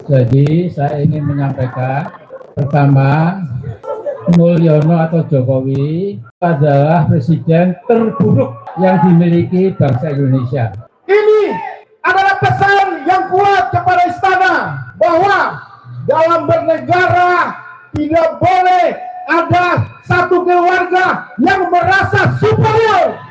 Jadi saya ingin menyampaikan, pertama, Mulyono atau Jokowi adalah presiden terburuk yang dimiliki bangsa Indonesia. Ini adalah pesan yang kuat kepada istana bahwa dalam bernegara tidak boleh ada satu keluarga yang merasa superior.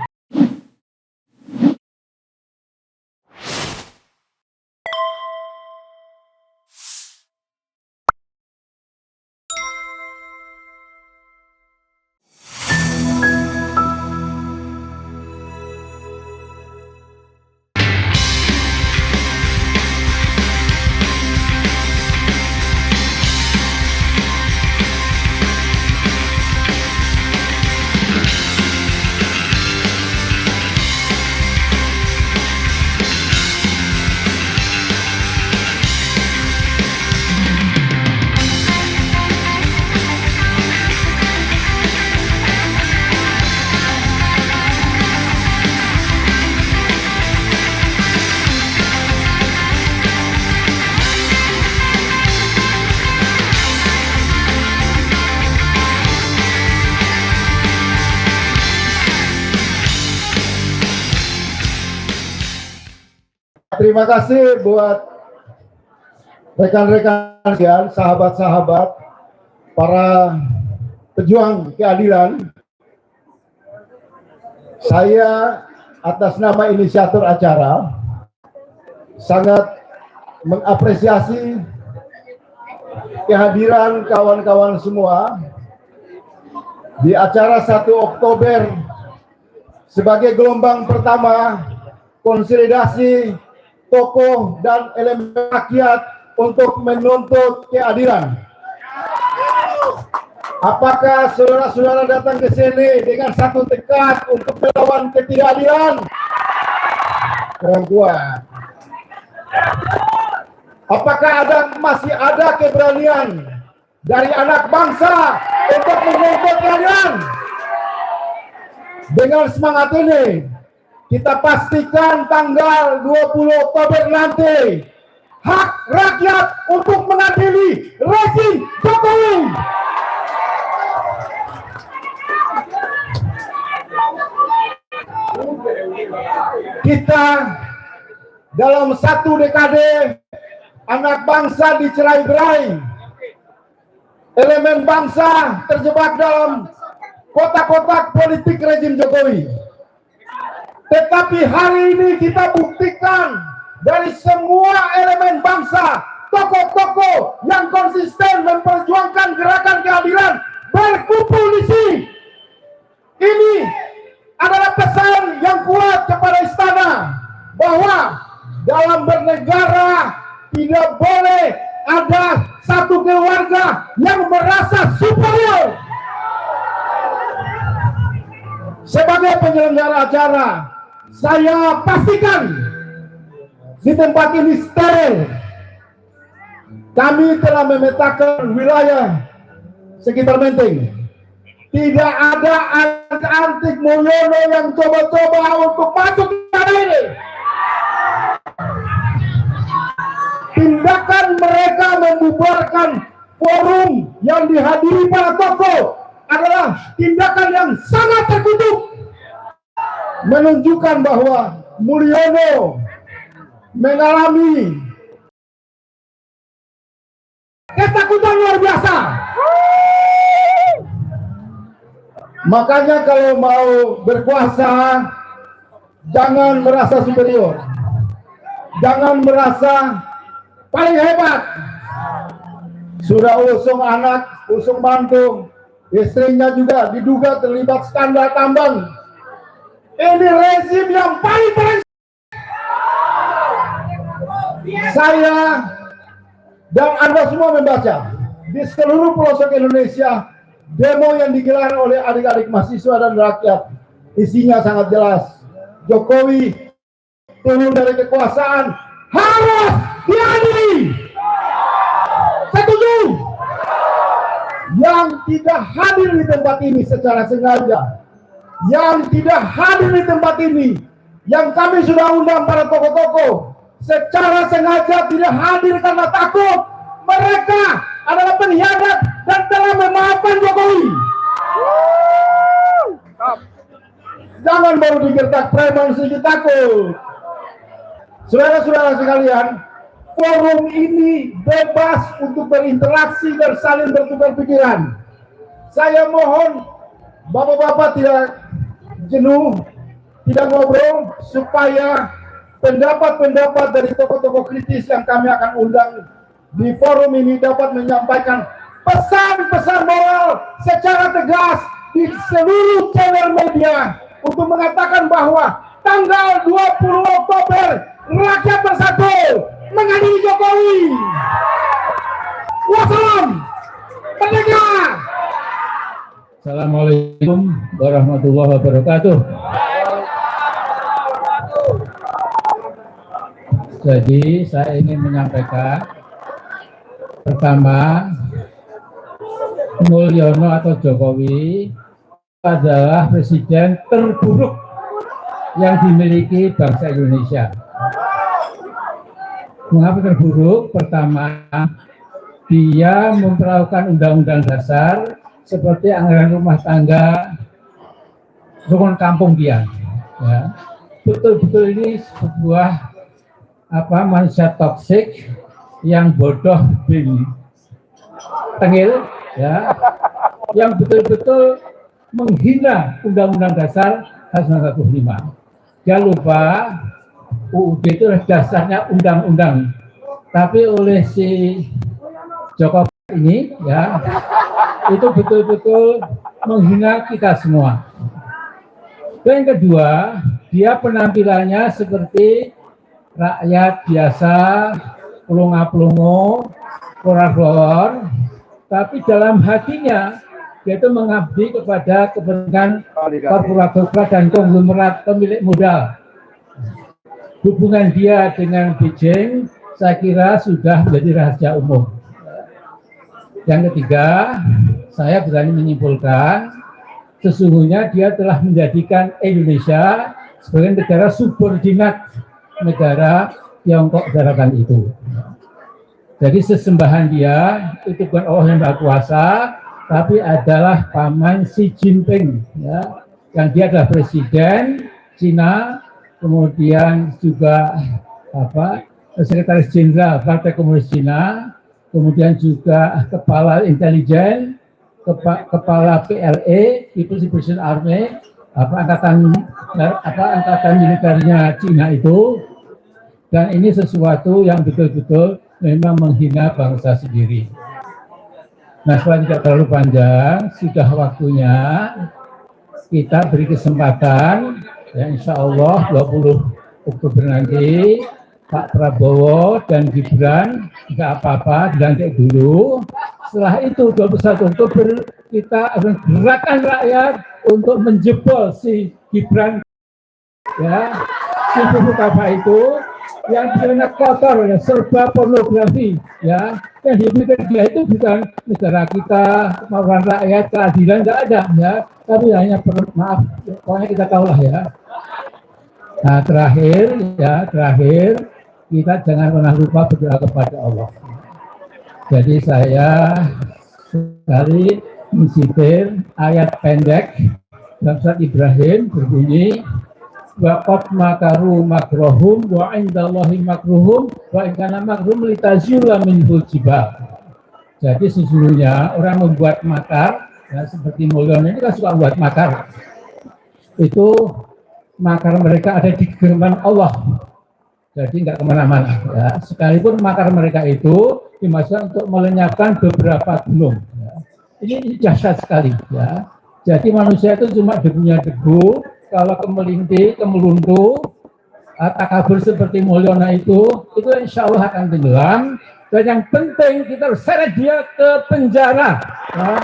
Terima kasih buat rekan-rekan sekalian, sahabat-sahabat, para pejuang keadilan. Saya atas nama inisiator acara sangat mengapresiasi kehadiran kawan-kawan semua di acara 1 Oktober sebagai gelombang pertama konsolidasi tokoh dan elemen rakyat untuk menuntut keadilan. Apakah saudara-saudara datang ke sini dengan satu tekad untuk melawan ketidakadilan? Kurang kuat. Apakah masih ada keberanian dari anak bangsa untuk menuntut keadilan? Dengan semangat ini, kita pastikan tanggal 20 Oktober nanti hak rakyat untuk mengadili rezim Jokowi. Kita dalam 1 dekade anak bangsa dicerai-berai. Elemen bangsa terjebak dalam kotak-kotak politik rezim Jokowi. Tetapi hari ini kita buktikan dari semua elemen bangsa, tokoh-tokoh yang konsisten memperjuangkan gerakan keadilan berkumpul di sini. Ini adalah pesan yang kuat kepada istana bahwa dalam bernegara tidak boleh ada satu keluarga yang merasa superior. Sebagai penyelenggara acara, saya pastikan di tempat ini steril. Kami telah memetakan wilayah sekitar Menteng. Tidak ada antik Mulyono yang coba-coba untuk masuk ke ini. Tindakan mereka membubarkan forum yang dihadiri para tokoh adalah tindakan yang sangat terkutuk. Menunjukkan bahwa Mulyono mengalami ketakutan luar biasa. Makanya kalau mau berkuasa, jangan merasa superior, jangan merasa paling hebat. Sudah usung anak, usung mantu, istrinya juga diduga terlibat skandal tambang. Ini rezim yang paling saya dan Anda semua membaca di seluruh pelosok Indonesia demo yang digelar oleh adik-adik mahasiswa dan rakyat. Isinya sangat jelas. Jokowi turun dari kekuasaan harus diadili. Setuju? Yang tidak hadir di tempat ini secara sengaja, yang tidak hadir di tempat ini, yang kami sudah undang para tokoh-tokoh secara sengaja tidak hadir karena takut, mengkhianat dan telah memaafkan Jokowi. Jangan baru digertak preman sedikit takut. Saudara-saudara sekalian, forum ini bebas untuk berinteraksi dan saling bertukar pikiran. Saya mohon bapak-bapak tidak jenuh, tidak ngobrol, supaya pendapat-pendapat dari tokoh-tokoh kritis yang kami akan undang di forum ini dapat menyampaikan pesan-pesan moral secara tegas di seluruh channel media untuk mengatakan bahwa tanggal 20 Oktober rakyat bersatu mengadili Jokowi. Wassalam. Merdeka. Assalamualaikum warahmatullahi wabarakatuh. Jadi saya ingin menyampaikan, pertama, Mulyono atau Jokowi adalah presiden terburuk yang dimiliki bangsa Indonesia. Mengapa terburuk? Pertama, dia memperlakukan undang-undang dasar seperti anggaran rumah tangga, rukun kampung dia. Ya. Betul-betul ini sebuah manusia toksik yang bodoh bin tengil, ya, yang betul-betul menghina Undang-Undang Dasar 1945. Dia lupa UUD itu dasarnya undang-undang, tapi oleh si Jokowi ini, ya, itu betul-betul menghina kita semua. Dan yang kedua, dia penampilannya seperti rakyat biasa, pelongo-pelongo, korar-korar, tapi dalam hatinya dia itu mengabdi kepada kepentingan korporat dan konglomerat pemilik modal. Hubungan dia dengan Beijing saya kira sudah menjadi rahasia umum. Yang ketiga, saya berani menyimpulkan sesungguhnya dia telah menjadikan Indonesia sebagai negara subordinat negara Tiongkok daratan itu. Jadi sesembahan dia itu bukan Allah yang Maha Kuasa, tapi adalah paman Xi Jinping, ya, yang dia adalah presiden Cina, kemudian juga sekretaris jenderal Partai Komunis Cina, kemudian juga kepala intelijen, kepala PLA, People's Liberation Army, angkatan militernya Cina itu. Dan ini sesuatu yang betul-betul memang menghina bangsa sendiri. Nah, setelah tidak terlalu panjang, sudah waktunya kita beri kesempatan, ya, insya Allah 20 Oktober nanti, Pak Prabowo dan Gibran, nggak apa-apa, dilantik dulu. Setelah itu 21 Oktober kita akan gerakan rakyat untuk menjebol si Gibran, ya, si Bukafa itu, yang dia kotor, ya, serba pornografi, ya, yang dipikir dia itu bukan negara kita, kemauan rakyat, keadilan nggak ada, ya, tapi hanya maaf, pokoknya kita tahu lah, ya. Nah, terakhir kita jangan pernah lupa berdoa kepada Allah. Jadi saya sekali mensitir ayat pendek dalam surat Ibrahim berbunyi, wa qad makaru makrohum wa indallahi makruhum wa in kana makrum litazula minhul jibal. Jadi sesungguhnya orang membuat makar, ya, seperti Mulyono ini kan suka membuat makar. Itu makar mereka ada di genggaman Allah. Jadi nggak kemana-mana. Ya. Sekalipun makar mereka itu dimaksudkan untuk melenyapkan beberapa gunung. Ya. Ini dahsyat sekali. Ya. Jadi manusia itu cuma debunya debu. Kalau kemeluntuh, takabur seperti Mulyono itu insya Allah akan tenggelam. Dan yang penting kita harus seret dia ke penjara. Ya.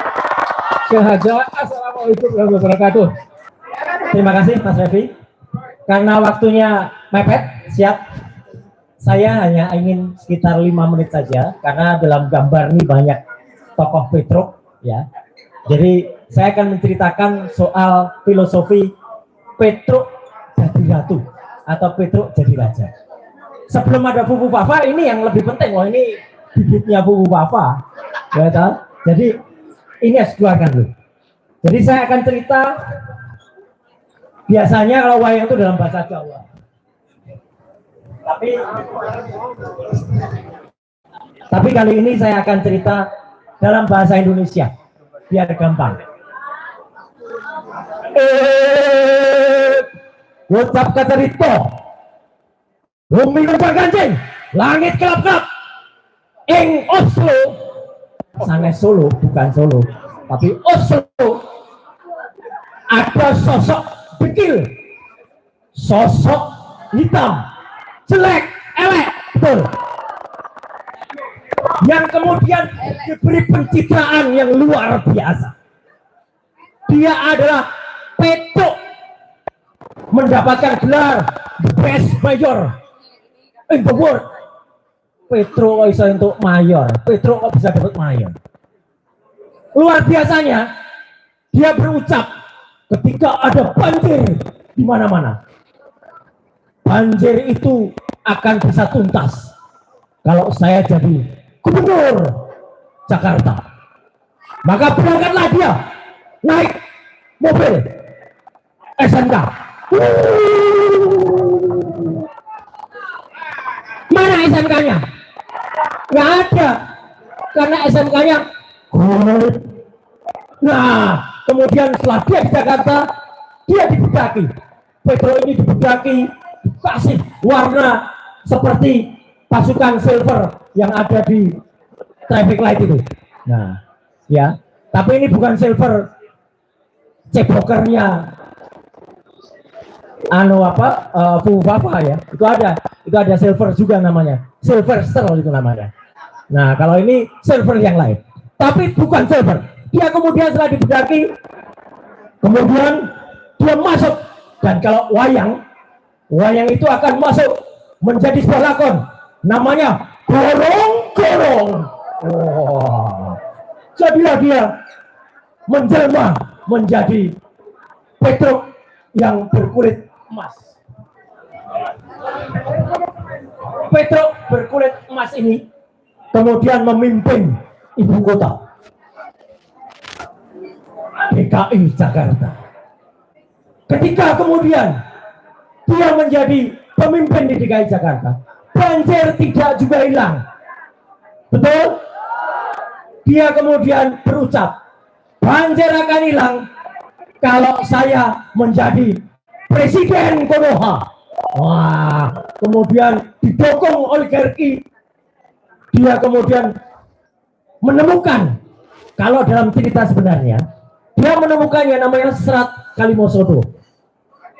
Syahadat. Assalamualaikum warahmatullahi wabarakatuh. Terima kasih Mas Revi. Karena waktunya mepet, siap. Saya hanya ingin sekitar 5 menit saja, karena dalam gambar ini banyak tokoh Petruk, ya. Jadi saya akan menceritakan soal filosofi Petruk jadi ratu atau Petruk jadi raja. Sebelum ada Fufu Papa, ini yang lebih penting. Wah, ini bibitnya Fufu Papa. Ya tahu. Jadi ini harus keluarkan dulu. Jadi saya akan cerita biasanya kalau wayang itu dalam bahasa Jawa. Tapi kali ini saya akan cerita dalam bahasa Indonesia biar gampang. Ucap kacerito, bumi terbang kancing, langit kelap-kelap, ing Oslo, sanes Solo, bukan Solo, tapi Oslo, ada sosok dekil, sosok hitam, jelek, elek, betul, yang kemudian diberi pencitraan yang luar biasa. Dia adalah Petro, mendapatkan gelar Best Mayor in the world. Petro kok bisa untuk mayor, Petro kok bisa dapat mayor. Luar biasanya, dia berucap ketika ada banjir di mana-mana. Banjir itu akan bisa tuntas kalau saya jadi gubernur Jakarta. Maka berangkatlah dia naik mobil SMK. Mana SMK-nya? Nggak ada, karena SMK-nya. Nah, kemudian setelah dia di Jakarta, dia dibedaki. Petro ini dibedaki, dikasih warna seperti pasukan silver yang ada di traffic light itu. Nah, ya, tapi ini bukan silver cebokernya Fufafa ya, itu ada silver juga namanya, Silverster itu namanya. Nah, kalau ini silver yang lain, tapi bukan silver. Dia kemudian setelah dibedaki, kemudian dia masuk, dan kalau wayang itu akan masuk menjadi sebuah lakon, namanya Gorong-Gorong. Oh. Jadilah dia menjelma menjadi Petro yang berkulit emas. Petro berkulit emas ini kemudian memimpin ibu kota DKI Jakarta. Ketika kemudian dia menjadi pemimpin di DKI Jakarta, banjir tidak juga hilang. Betul? Dia kemudian berucap, banjir akan hilang kalau saya menjadi presiden Konoha. Wah, kemudian didukung oligarki. Dia kemudian menemukan, kalau dalam cerita sebenarnya, dia menemukannya namanya Serat Kalimosodo.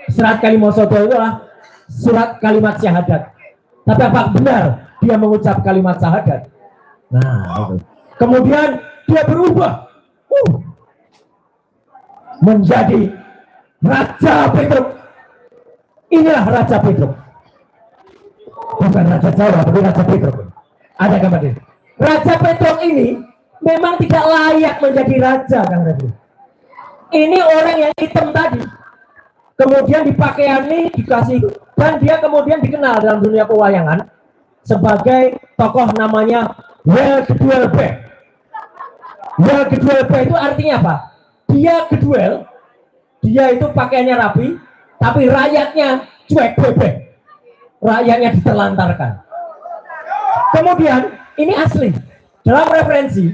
Serat Kalimosodo itu adalah surat kalimat syahadat. Tapi apa benar dia mengucap kalimat syahadat? Nah, itu. Kemudian dia berubah menjadi Raja Petruk. Inilah Raja Petruk. Bukan Raja Jawa, tapi Raja Petruk. Ada gambarnya. Raja Petruk ini memang tidak layak menjadi raja, Kang Refli. Ini orang yang hitam tadi. Kemudian dipakaiani, dikasih, dan dia kemudian dikenal dalam dunia pewayangan sebagai tokoh namanya Wel Geduel B. Wel Geduel B itu artinya apa? Dia geduel, dia itu pakaiannya rapi, tapi rakyatnya cuek bebek. Rakyatnya diterlantarkan. Kemudian ini asli. Dalam referensi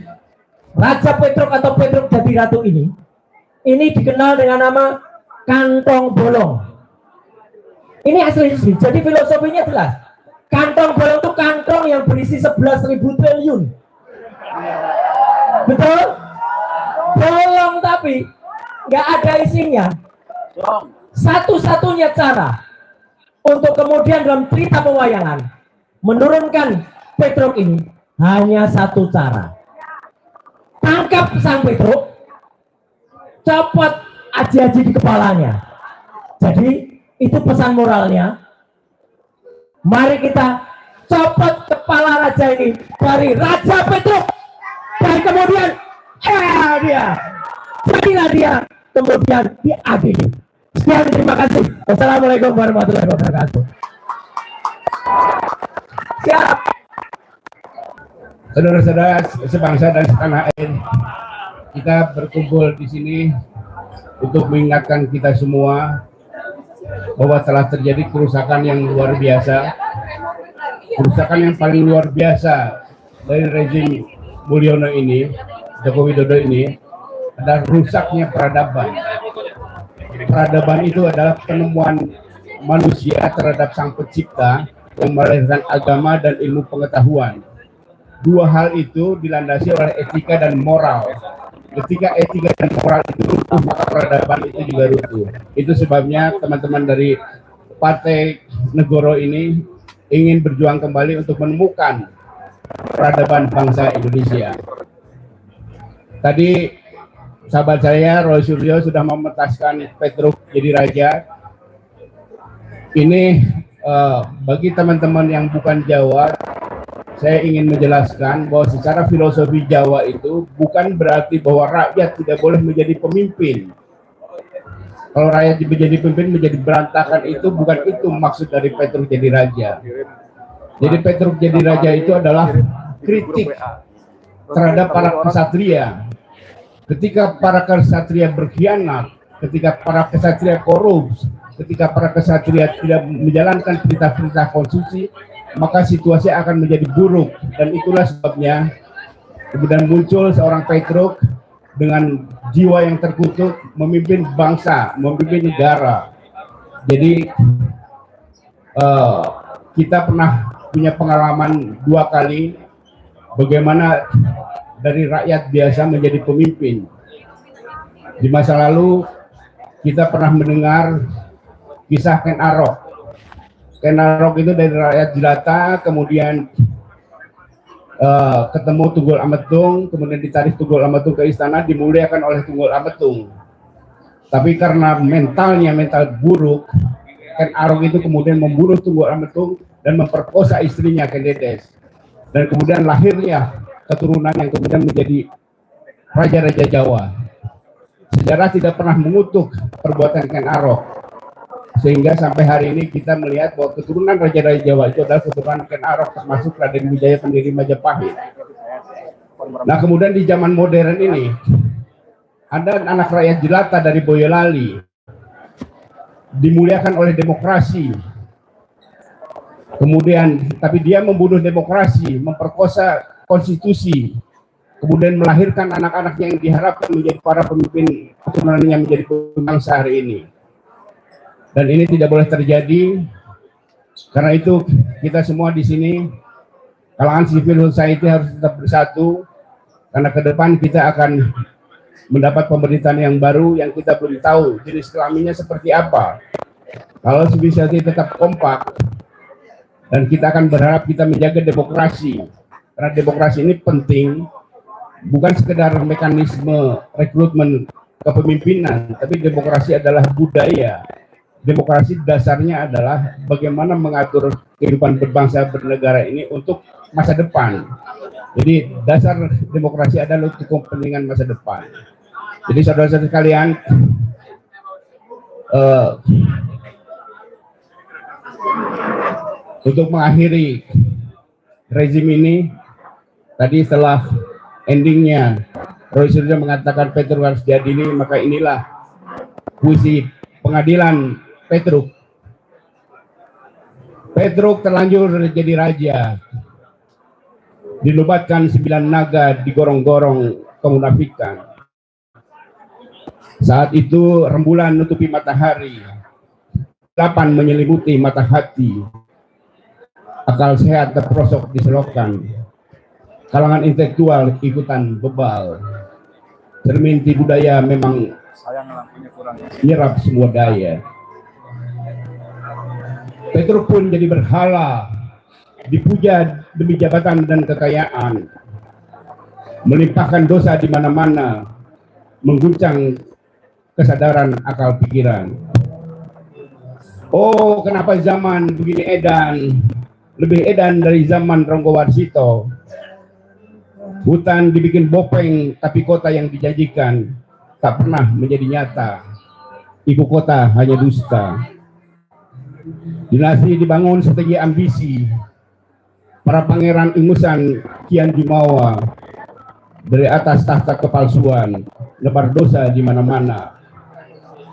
Raja Petruk atau Petruk Dadi Ratu ini dikenal dengan nama kantong bolong. Ini asli. Jadi filosofinya jelas. Kantong bolong itu kantong yang berisi 11.000 triliun. Betul? Bolong tapi nggak ada isinya. Satu-satunya cara untuk kemudian dalam cerita pewayangan menurunkan Petruk ini hanya satu cara. Tangkap sang Petruk, copot aji-aji di kepalanya. Jadi itu pesan moralnya. Mari kita copot kepala raja ini dari Raja Petruk, dan kemudian jadilah dia kemudian diadili. Sekian, terima kasih. Wassalamualaikum warahmatullahi wabarakatuh. Siap. Saudara-saudara sebangsa dan setanah air, kita berkumpul di sini untuk mengingatkan kita semua bahwa telah terjadi kerusakan yang luar biasa, kerusakan yang paling luar biasa dari rezim Mulyono ini, Joko Widodo ini, adalah rusaknya peradaban. Peradaban itu adalah penemuan manusia terhadap Sang Pencipta yang melahirkan agama dan ilmu pengetahuan. Dua hal itu dilandasi oleh etika dan moral. Ketika etika dan moral itu runtuh, maka peradaban itu juga runtuh. Itu sebabnya teman-teman dari Partai Negoro ini ingin berjuang kembali untuk menemukan peradaban bangsa Indonesia. Tadi sahabat saya Roy Suryo sudah memetaskan Petruk jadi raja. Ini bagi teman-teman yang bukan Jawa, saya ingin menjelaskan bahwa secara filosofi Jawa itu bukan berarti bahwa rakyat tidak boleh menjadi pemimpin. Kalau rakyat menjadi pemimpin menjadi berantakan, itu bukan itu maksud dari Petruk jadi raja. Jadi Petruk jadi raja itu adalah kritik terhadap para kesatria. Ketika para kesatria berkhianat, ketika para kesatria korup, ketika para kesatria tidak menjalankan perintah-perintah konstitusi, maka situasi akan menjadi buruk. Dan itulah sebabnya kemudian muncul seorang Petruk dengan jiwa yang terkutuk memimpin bangsa, memimpin negara. Jadi kita pernah punya pengalaman dua kali bagaimana dari rakyat biasa menjadi pemimpin. Di masa lalu kita pernah mendengar kisah Ken Arok. Ken Arok itu dari rakyat jelata, kemudian ketemu Tunggul Ametung, kemudian ditarik Tunggul Ametung ke istana, dimuliakan oleh Tunggul Ametung. Tapi karena mental buruk, Ken Arok itu kemudian membunuh Tunggul Ametung dan memperkosa istrinya Ken Dedes. Dan kemudian lahirnya keturunan yang kemudian menjadi raja-raja Jawa. Sejarah tidak pernah mengutuk perbuatan Ken Arok. Sehingga sampai hari ini kita melihat bahwa keturunan raja-raja Jawa itu adalah keturunan Ken Arok, termasuk Raden Wijaya pendiri Majapahit. Nah kemudian di zaman modern ini ada anak rakyat jelata dari Boyolali dimuliakan oleh demokrasi. Kemudian tapi dia membunuh demokrasi, memperkosa konstitusi, kemudian melahirkan anak-anaknya yang diharapkan menjadi para pemimpin keturunannya menjadi bangsa hari ini. Dan ini tidak boleh terjadi. Karena itu kita semua di sini kalangan civil society harus tetap bersatu, karena ke depan kita akan mendapat pemerintahan yang baru yang kita belum tahu jenis kelaminnya seperti apa. Kalau civil society tetap kompak, dan kita akan berharap kita menjaga demokrasi, karena demokrasi ini penting, bukan sekedar mekanisme rekrutmen kepemimpinan, tapi demokrasi adalah budaya. Demokrasi dasarnya adalah bagaimana mengatur kehidupan berbangsa bernegara ini untuk masa depan. Jadi dasar demokrasi adalah untuk kepentingan masa depan. Jadi saudara-saudara sekalian, untuk mengakhiri rezim ini, tadi setelah endingnya Roy Suryo mengatakan Petruk harus diadili, maka inilah puisi pengadilan Petruk. Petruk terlanjur jadi raja, dinubatkan 9 naga, digorong-gorong kemunafikan. Saat itu rembulan menutupi matahari, 8 menyelimuti mata hati, akal sehat terperosok diselokan, kalangan intelektual ikutan bebal, cermin budaya memang nyerap semua daya. Petruk pun jadi berhala, dipuja demi jabatan dan kekayaan, melimpahkan dosa di mana-mana, mengguncang kesadaran akal pikiran. Oh, kenapa zaman begini edan, lebih edan dari zaman Ronggo Warsito. Hutan dibikin bopeng, tapi kota yang dijanjikan tak pernah menjadi nyata. Ibu kota hanya dusta. Dinasti dibangun strategi ambisi, para pangeran ingusan kian jumawa dari atas tahta kepalsuan, nebar dosa di mana-mana.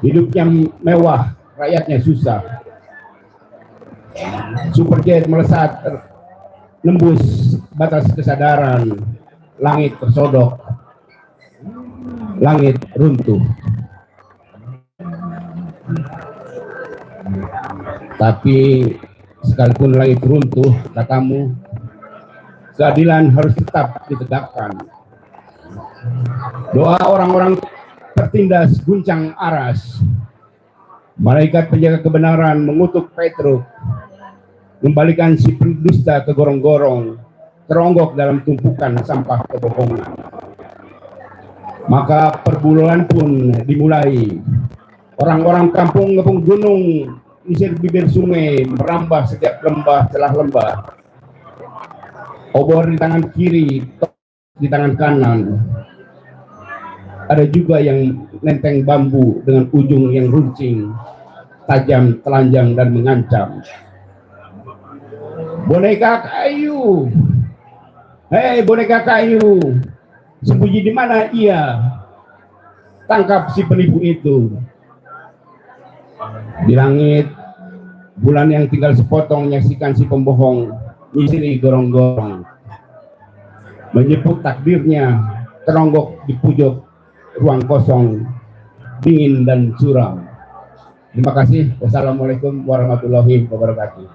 Hidupnya mewah, rakyatnya susah. Superjet melesat nembus batas kesadaran, langit tersodok, langit runtuh. Tapi sekalipun langit runtuh, katamu, keadilan harus tetap ditegakkan. Doa orang-orang tertindas guncang aras. Malaikat penjaga kebenaran mengutuk Petrus, kembalikan si pendusta ke gorong-gorong, teronggok dalam tumpukan sampah kebohongan. Maka perburuan pun dimulai. Orang-orang kampung ngepung gunung, isir bibir sungai, merambah setiap lembah celah lembah. Obor di tangan kiri, di tangan kanan. Ada juga yang nenteng bambu dengan ujung yang runcing, tajam, telanjang, dan mengancam. Boneka kayu, hei boneka kayu, sembunyi di mana ia? Tangkap si penipu itu. Di langit, bulan yang tinggal sepotong menyaksikan si pembohong nyisiri gorong-gorong. Menyepuk takdirnya, teronggok di pojok ruang kosong, dingin dan suram. Terima kasih. Wassalamualaikum warahmatullahi wabarakatuh.